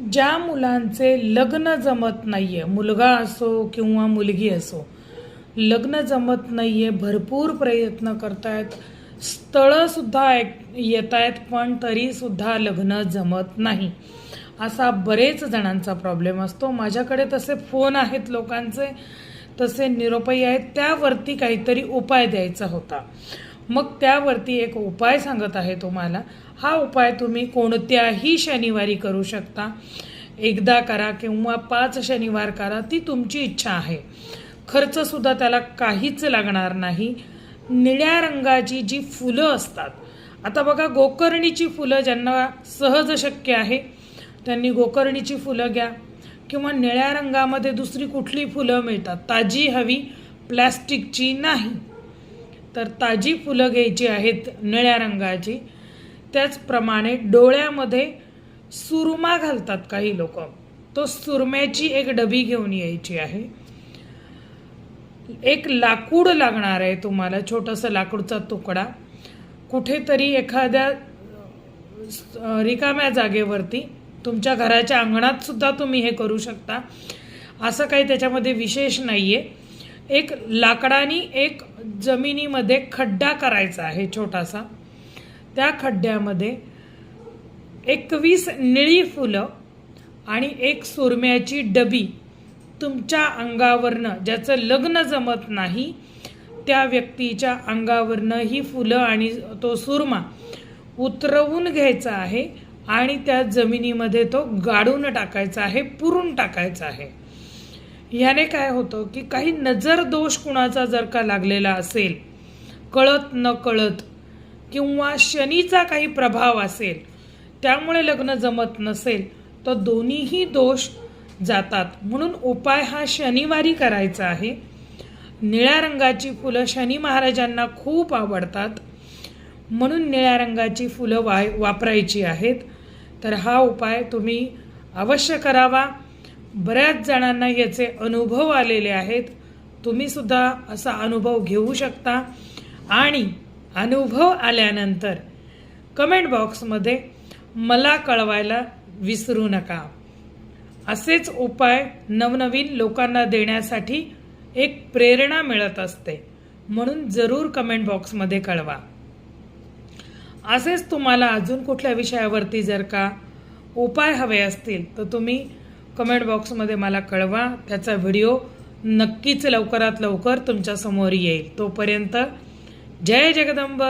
ज्या मुलांचे लग्न जमत नाहीये, मुलगा असो किंवा मुलगी असो, लग्न जमत नाहीये, भरपूर प्रयत्न करतायत, स्थळं सुद्धा येत आहेत, पण तरी सुद्धा लग्न जमत नाही, असा बरेच जणांचा प्रॉब्लेम असतो. माझ्याकडे तसे फोन आहेत लोकांचे, तसे निरोपही आहेत. त्यावरती काहीतरी उपाय द्यायचा होता. मग त्यावरती एक उपाय सांगत आहे तुम्हाला. हा उपाय तुम्ही कोणत्याही शनिवारी करू शकता. एकदा करा किंवा 5 शनिवार करा, ती तुमची इच्छा आहे. खर्चसुद्धा त्याला काहीच लागणार नाही. निळ्या रंगाची जी फुलं असतात, आता बघा गोकर्णीची फुलं ज्यांना सहज शक्य आहे त्यांनी गोकर्णीची फुलं घ्या, किंवा निळ्या रंगामध्ये दुसरी कुठली फुलं मिळतात, ताजी हवी, प्लॅस्टिकची नाही. तर ताजी फुलं घ्यायची आहेत निळ्या रंगाची. त्याचप्रमाणे डोळ्यामध्ये सुरमा घालतात काही लोक, तो सुरम्याची एक डबी घेऊन यायची आहे. एक लाकूड लागणार आहे तुम्हाला, छोटंसं लाकूडचा तुकडा. कुठेतरी एखाद्या रिकाम्या जागेवरती, तुमच्या घराच्या अंगणात सुद्धा तुम्ही हे करू शकता, असं काही त्याच्यामध्ये विशेष नाही आहे. एक लाकडानी एक जमिनीमध्ये खड्डा करायचा आहे छोटासा. त्या खड्ड्यामध्ये 21 निळी फुलं आणि एक सुरम्याची डबी, तुमच्या अंगावरनं, ज्याचं लग्न जमत नाही त्या व्यक्तीच्या अंगावरनं ही फुलं आणि तो सुरमा उतरवून घ्यायचा आहे आणि त्या जमिनीमध्ये तो गाडून टाकायचा आहे, पुरून टाकायचा आहे. याने काय होतं की काही नजर दोष कुणाचा जर का लागलेला असेल, कळत न कळत, किंवा शनीचा काही प्रभाव असेल, त्यामुळे लग्न जमत नसेल, तर दोन्हीही दोष जातात. म्हणून उपाय हा शनिवारी करायचा आहे. निळ्या रंगाची फुलं शनी महाराजांना खूप आवडतात, म्हणून निळ्या रंगाची फुलं वापरायची आहेत. तर हा उपाय तुम्ही अवश्य करावा. बऱ्याच जणांना याचे अनुभव आलेले आहेत. तुम्ही सुद्धा असा अनुभव घेऊ शकता. आणि अनुभव आल्यानंतर कमेंट बॉक्समध्ये मला कळवायला विसरू नका. असेच उपाय नवनवीन लोकांना देण्यासाठी एक प्रेरणा मिळत असते, म्हणून जरूर कमेंट बॉक्समध्ये कळवा. असेच तुम्हाला अजून कुठल्या विषयावरती जर का उपाय हवे असतील तर तुम्ही कमेंट बॉक्समध्ये मला कळवा. त्याचा व्हिडिओ नक्कीच लवकरात लवकर तुमच्या समोर येईल. तोपर्यंत जय जगदंब.